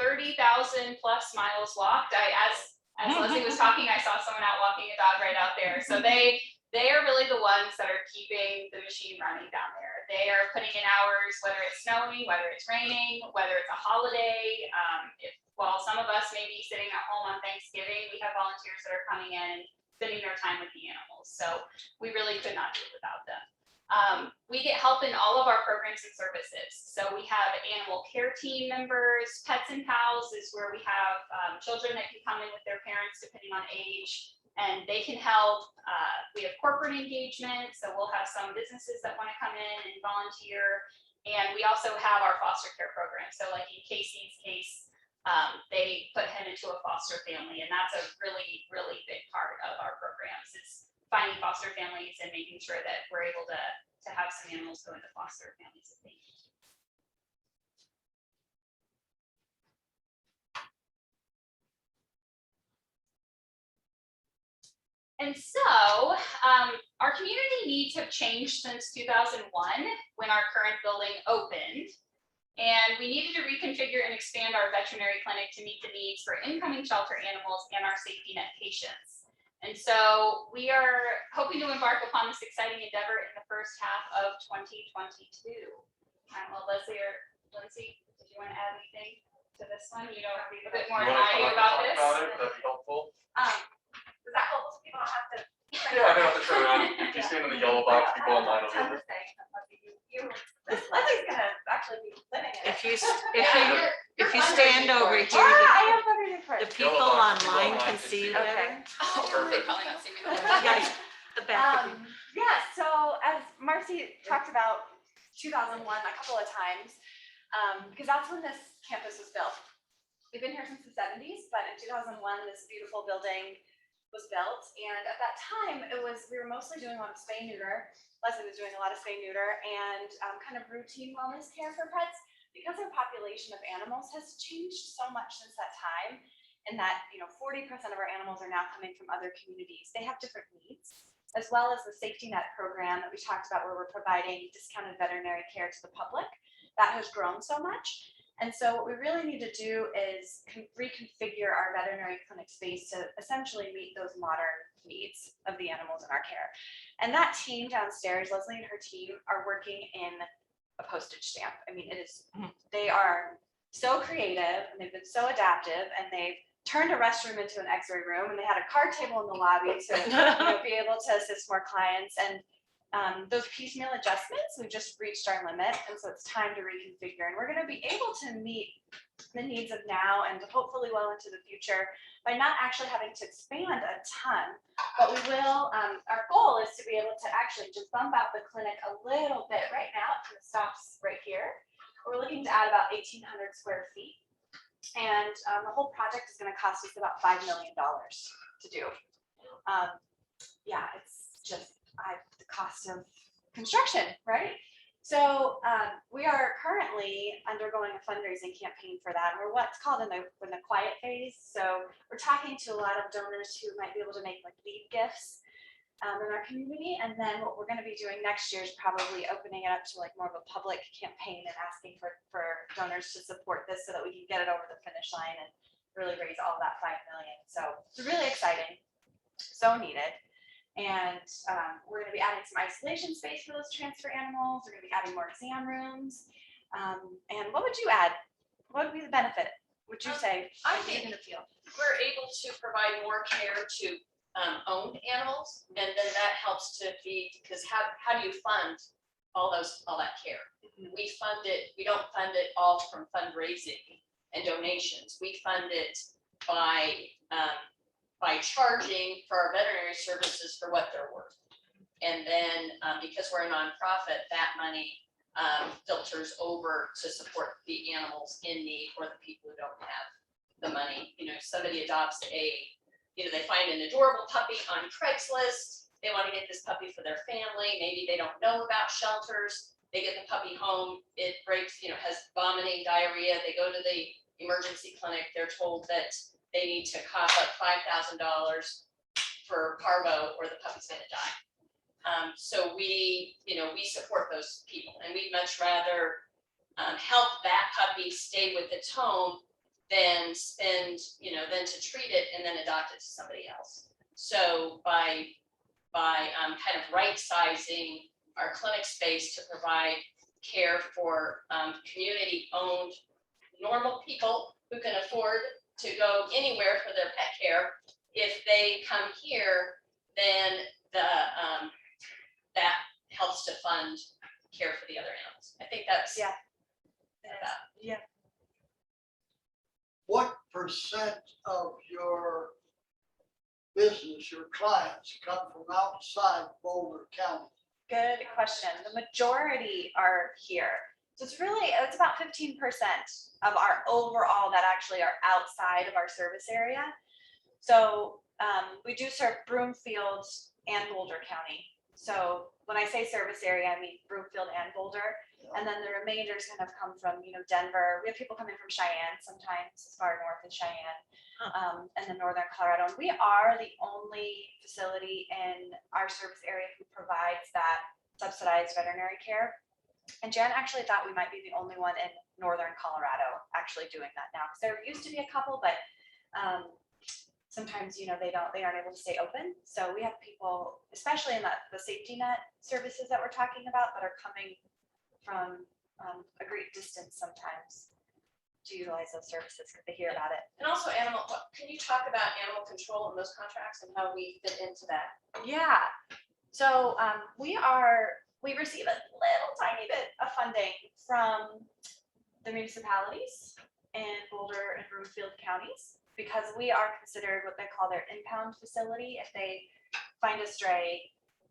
30,000 plus miles walked. As Leslie was talking, I saw someone out walking a dog right out there. So they are really the ones that are keeping the machine running down there. They are putting in hours, whether it's snowing, whether it's raining, whether it's a holiday. While some of us may be sitting at home on Thanksgiving, we have volunteers that are coming in, spending their time with the animals. So we really could not do it without them. We get help in all of our programs and services. So we have animal care team members. Pets and Pals is where we have children that can come in with their parents depending on age, and they can help. We have corporate engagement, so we'll have some businesses that want to come in and volunteer. And we also have our foster care program. So like in Casey's case, they put him into a foster family, and that's a really, really big part of our programs is finding foster families and making sure that we're able to have some animals go into foster families if they need. And so our community needs have changed since 2001 when our current building opened. And we needed to reconfigure and expand our veterinary clinic to meet the needs for incoming shelter animals and our safety net patients. And so we are hoping to embark upon this exciting endeavor in the first half of 2022. Well, Leslie or Lindsay, did you want to add anything to this one? You know a bit more than I do about this. That'd be helpful. Is that helpful so people don't have to? Yeah, I don't have to turn around. If you stand in the yellow box, people online will Tons be. of things. Leslie's gonna actually be living in it. If you stand over here, I am living in the it. people online can see you better. Oh, They probably not see me. Guys, the back of you. Yeah, so as Marcie talked about 2001 a couple of times, because that's when this campus was built. We've been here since the 70s, but in 2001, this beautiful building was built. And at that time, we were mostly doing a lot of spay neuter. Leslie was doing a lot of spay neuter and kind of routine wellness care for pets. Because our population of animals has changed so much since that time, and that 40% of our animals are now coming from other communities. They have different needs, as well as the safety net program that we talked about, where we're providing discounted veterinary care to the public. That has grown so much. And so what we really need to do is reconfigure our veterinary clinic space to essentially meet those modern needs of the animals in our care. And that team downstairs, Leslie and her team, are working in a postage stamp. I mean, they are so creative, and they've been so adaptive, and they've turned a restroom into an x-ray room, and they had a card table in the lobby to be able to assist more clients. And Those piecemeal adjustments, we've just reached our limit, and so it's time to reconfigure. And we're gonna be able to meet the needs of now and hopefully well into the future by not actually having to expand a ton, but we will, our goal is to be able to actually just bump out the clinic a little bit. Right now, it kind of stops right here. We're looking to add about 1,800 square feet. And the whole project is gonna cost us about $5 million to do. Yeah, it's just the cost of construction, right? So we are currently undergoing a fundraising campaign for that. We're what's called in the quiet phase. So we're talking to a lot of donors who might be able to make like lead gifts in our community. And then what we're going to be doing next year is probably opening it up to like more of a public campaign and asking for donors to support this so that we can get it over the finish line and really raise all that $5 million. So it's really exciting, so needed. And we're going to be adding some isolation space for those transfer animals. We're going to be adding more exam rooms. And what would you add? What would be the benefit? Would you say? I think we're able to provide more care to owned animals, and then that helps to feed, because how do you fund all that care? We fund it, we don't fund it all from fundraising and donations. We fund it by charging for our veterinary services for what they're worth. And then because we're a nonprofit, that money filters over to support the animals in need or the people who don't have the money. You know, somebody adopts they find an adorable puppy on Craigslist. They want to get this puppy for their family. Maybe they don't know about shelters. They get the puppy home. It breaks, has vomiting, diarrhea. They go to the emergency clinic. They're told that they need to cough up $5,000 for parvo or the puppy's going to die. So we support those people, and we'd much rather help that puppy stay with its home than than to treat it and then adopt it to somebody else. So by kind of right sizing our clinic space to provide care for community owned normal people who can afford to go anywhere for their pet care, if they come here, then that helps to fund care for the other animals. I think that's yeah. What percent of your business, your clients, come from outside Boulder County? Good question. The majority are here. So it's about 15% of our overall that actually are outside of our service area. So we do serve Broomfield and Boulder County. So when I say service area, I mean Broomfield and Boulder. And then the remainders kind of come from, Denver. We have people coming from Cheyenne sometimes, as far north as Cheyenne, and then northern Colorado. And we are the only facility in our service area who provides that subsidized veterinary care. And Jen actually thought we might be the only one in northern Colorado actually doing that now, because there used to be a couple, but sometimes they aren't able to stay open. So we have people, especially in the safety net services that we're talking about, that are coming from a great distance sometimes to utilize those services because they hear about it. And also can you talk about animal control and those contracts and how we fit into that? Yeah. So we receive a little tiny bit of funding from the municipalities in Boulder and Broomfield counties, because we are considered what they call their impound facility. If they find a stray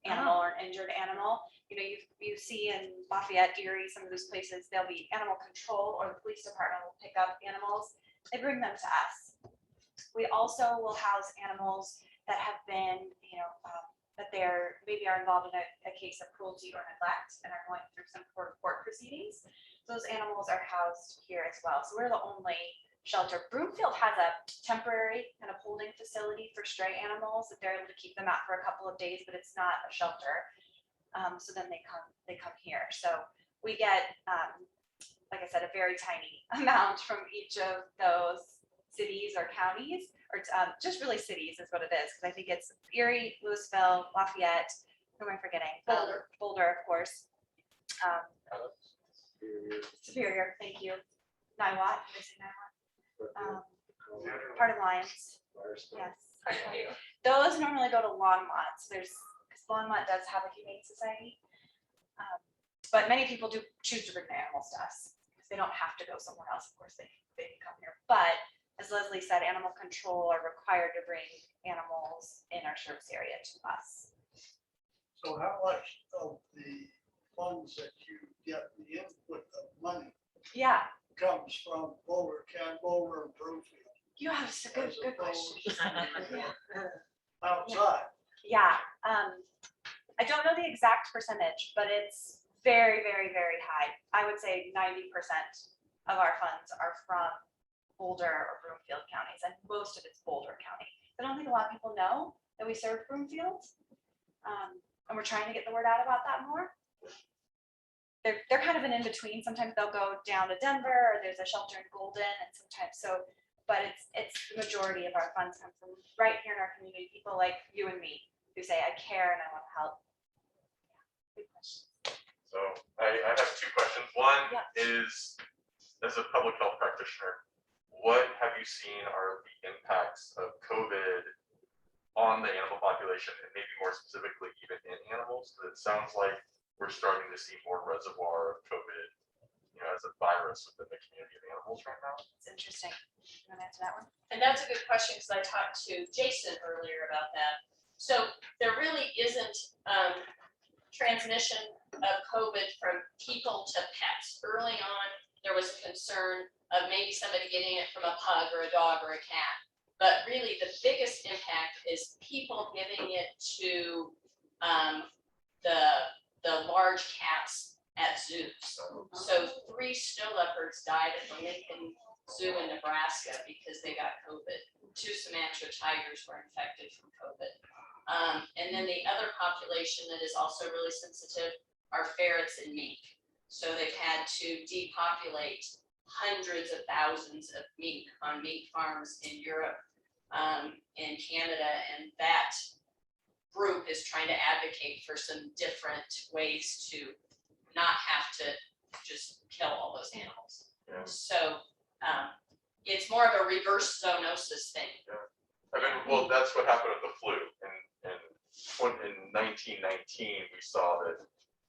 animal or an injured animal, you see in Lafayette, Erie, some of those places, there'll be animal control, or the police department will pick up animals. They bring them to us. We also will house animals that have been, that they're maybe are involved in a case of cruelty or neglect and are going through some court proceedings. Those animals are housed here as well. So we're the only shelter. Broomfield has a temporary kind of holding facility for stray animals that they're able to keep them out for a couple of days, but it's not a shelter. So then they come here. So we get, like I said, a very tiny amount from each of those cities or counties, or just really cities is what it is. Because I think it's Erie, Louisville, Lafayette. Who am I forgetting? Boulder, of course. Superior. Thank you. Niwot. Did I say Niwot? Part of Lions. Yes. Those normally go to Longmont. So there's Belmont does have a humane society. But many people do choose to bring their animals to us, because they don't have to go somewhere else, of course, they can come here. But as Leslie said, animal control are required to bring animals in our service area to us. So how much of the funds that you get, the input of money, Yeah, comes from Boulder and Broomfield? you have a good, as good question. opposed to Yeah. Outside. Yeah, I don't know the exact percentage, but it's very, very, very high. I would say 90% of our funds are from Boulder or Broomfield counties, and most of it's Boulder County. I don't think a lot of people know that we serve Broomfield, and we're trying to get the word out about that more. They're kind of an in-between. Sometimes they'll go down to Denver, or there's a shelter in Golden, and sometimes so. But it's the majority of our funds come from right here in our community. People like you and me who say, I care and I want to help. Yeah, good question. So I have two questions. One Yeah. is, as a public health practitioner, what have you seen are the impacts of COVID on the animal population, and maybe more specifically even in animals? Because it sounds like we're starting to see more reservoir of COVID, as a virus within the community of animals right now. It's interesting. You want to answer that one? And that's a good question, because I talked to Jason earlier about that. So there really isn't transmission of COVID from people to pets. Early on, there was a concern of maybe somebody getting it from a pug or a dog or a cat. But really, the biggest impact is people giving it to the large cats at zoos. So 3 snow leopards died at the Lincoln Zoo in Nebraska because they got COVID. 2 Sumatra tigers were infected from COVID. And then the other population that is also really sensitive are ferrets and mink. So they've had to depopulate hundreds of thousands of mink on mink farms in Europe, in Canada, and that group is trying to advocate for some different ways to not have to just kill all those animals. Yeah. So it's more of a reverse zoonosis thing. Yeah. I mean, well, that's what happened with the flu. In 1919, we saw that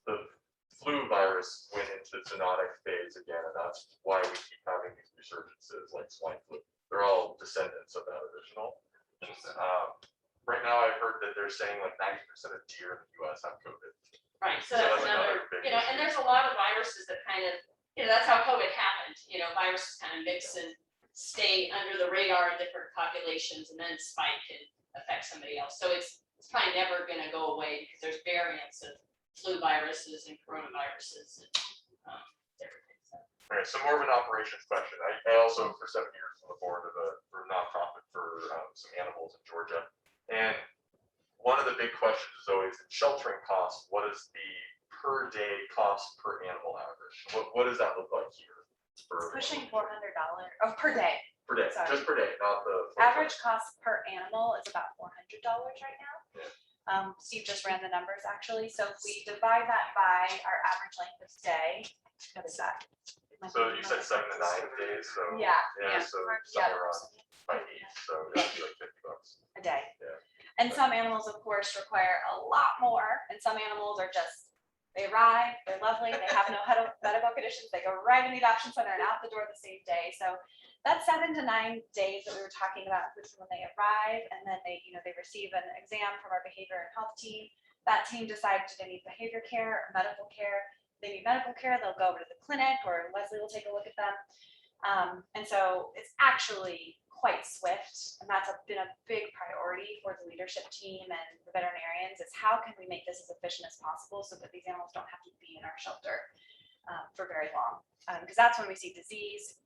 the flu virus went into the zoonotic phase again, and that's why we keep having these resurgences like swine flu. They're all descendants of that original. Right now, I've heard that they're saying like 90% of deer in the US have COVID. Right, so that's another, big and there's a lot of viruses that kind of, that's how COVID happened. Viruses kind of mix and stay under the radar in different populations and then spike and affect somebody else. So it's probably never going to go away because there's variants of flu viruses and coronaviruses and everything. So. All right, so more of an operations question. I also, for 7 years, on the board of a nonprofit for some animals in Georgia. And one of the big questions is always in sheltering costs, what is the per day cost per animal average? What does that look like here? It's pushing $400 per day. Per day, Sorry. just per day, not the. Average cost per animal is about $400 right now. Yeah. Steve just ran the numbers actually. So if we divide that by our average length of stay, what is that? So you said 7 to 9 days, so. Yeah. So somewhere around by 8, so that'd be like $50 a day. Yeah. And some animals, of course, require a lot more, and some animals are just, they arrive, they're lovely, they have no medical conditions, they go right in the adoption center and out the door the same day. So that's 7 to 9 days that we were talking about, which is when they arrive, and then they receive an exam from our behavior and health team. That team decides if they need behavior care or medical care. If they need medical care, they'll go over to the clinic, or Leslie will take a look at them. And so it's actually quite swift, and that's been a big priority for the leadership team and the veterinarians, is how can we make this as efficient as possible so that these animals don't have to be in our shelter for very long, because that's when we see disease.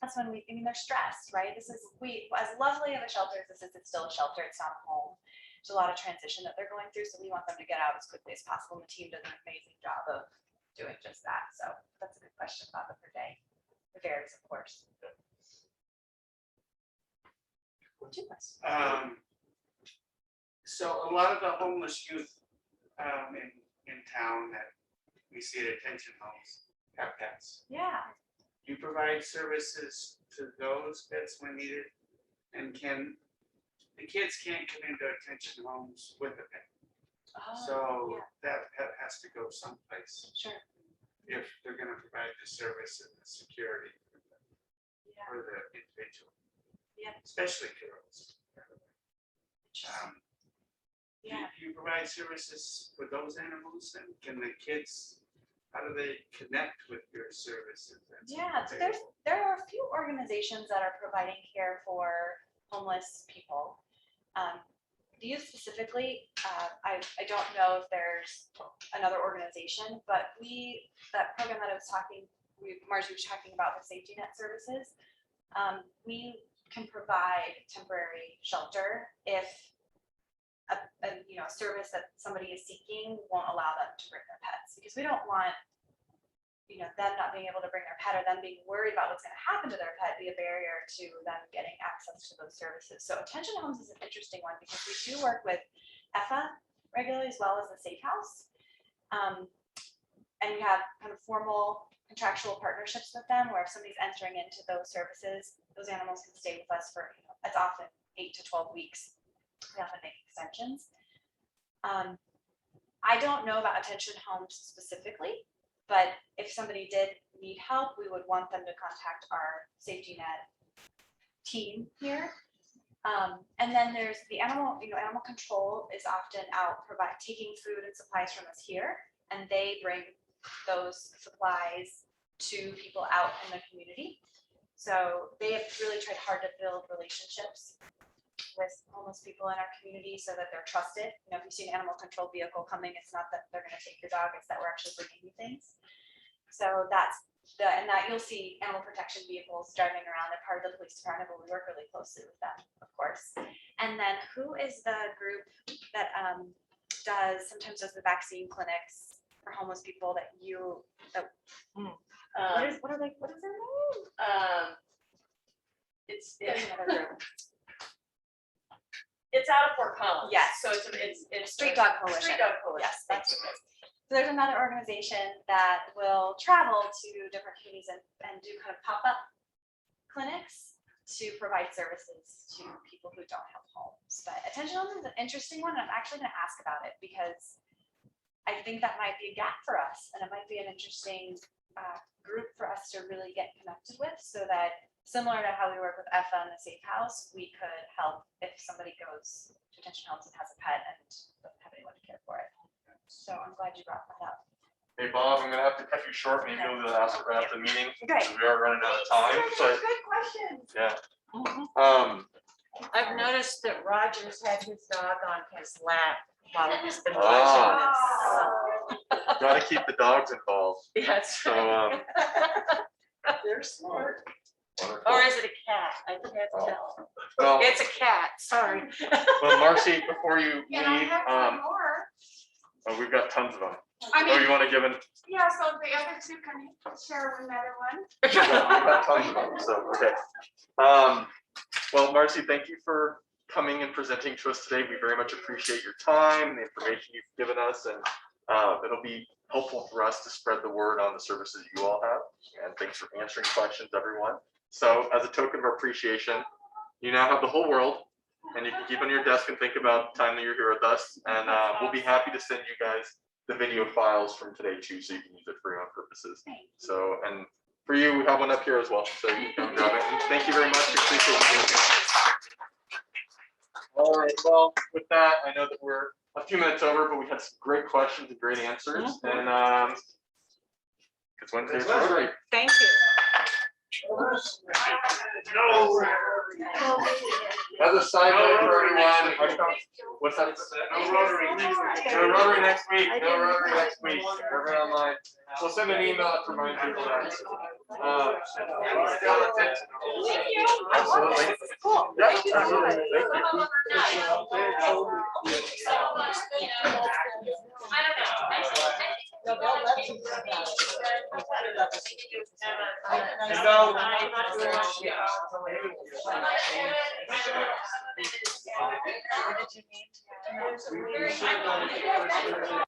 That's when they're stressed, right? As lovely of a shelter as this is, it's still a shelter, it's not a home. There's a lot of transition that they're going through, so we want them to get out as quickly as possible, and the team does an amazing job of doing just that. So that's a good question about the per day. It varies, of course. So a lot of the homeless youth in town that we see at detention homes have pets. Yeah. You provide services to those pets when needed, and the kids can't come into detention homes with a pet? So that pet has to go someplace Sure. if they're gonna provide the service and the security Yeah. for the individual. Yeah. Especially girls. Do Yeah. you provide services for those animals, and can the kids, how do they connect with your services? that's Yeah, so available? there are a few organizations that are providing care for homeless people. You specifically, I don't know if there's another organization, but that program that I was talking, Marcie was talking about the safety net services. We can provide temporary shelter if a service that somebody is seeking won't allow them to bring their pets, because we don't want them not being able to bring their pet or them being worried about what's going to happen to their pet be a barrier to them getting access to those services. So attention homes is an interesting one because we do work with EFA regularly as well as the Safe House. And we have kind of formal contractual partnerships with them where if somebody's entering into those services, those animals can stay with us for, it's often 8 to 12 weeks. We often make extensions. I don't know about attention homes specifically, but if somebody did need help, we would want them to contact our safety net team here. And then there's the animal control is often out taking food and supplies from us here, and they bring those supplies to people out in the community. So they have really tried hard to build relationships with homeless people in our community so that they're trusted. If you see an animal control vehicle coming, it's not that they're going to take your dog, it's that we're actually bringing you things. So that you'll see animal protection vehicles driving around. They're part of the police department, but we work really closely with them, of course. And then who is the group that sometimes does the vaccine clinics for homeless people what is their name? It's Another group. It's out of Fort Collins. Yes. So it's Street Dog Coalition. Street Dog Coalition. Yes, that's what it is. So there's another organization that will travel to different communities and do kind of pop-up clinics to provide services to people who don't have homes. But attention homes is an interesting one, and I'm actually going to ask about it because I think that might be a gap for us, and it might be an interesting group for us to really get connected with, so that similar to how we work with EFA and the Safe House, we could help if somebody goes to attention homes and has a pet and doesn't have anyone to care for it. So I'm glad you brought that up. Hey, Bob, I'm gonna have to cut you short. Maybe we'll ask right after the meeting. Great. We are running out of time, but Good questions. yeah. I've noticed that Roger's had his dog on his lap while he's been Ah. watching Gotta keep the dogs involved. this. That's So, right. They're smart. wonderful. Or is it a cat? I can't tell. Well, It's a cat, sorry. well, Marcie, before you And I leave, have one more. we've got tons of them. I Oh, you mean, want to give an? yeah, so the other two can share another one. We've got tons of them. So, okay. Well, Marcie, thank you for coming and presenting to us today. We very much appreciate your time and the information you've given us, and it'll be helpful for us to spread the word on the services you all have. And thanks for answering questions, everyone. So, as a token of appreciation, you now have the whole world, and you can keep on your desk and think about the time that you're here with us. And we'll be happy to send you guys the video files from today too, so you can use it for your own purposes. So, and for you, we have one up here as well, so you can grab it. And thank you very much. We appreciate you. All right, well, with that, I know that we're a few minutes over, but we had some great questions and great answers. And it's Wednesday's Rotary. Thank you. As a side note for everyone, what's that? No Rotary. No Rotary next week. No Rotary next week. Everyone online. We'll send an email that reminds people that. Absolutely. Cool. Yeah, absolutely. Thank you. No, they'll let you do that. No.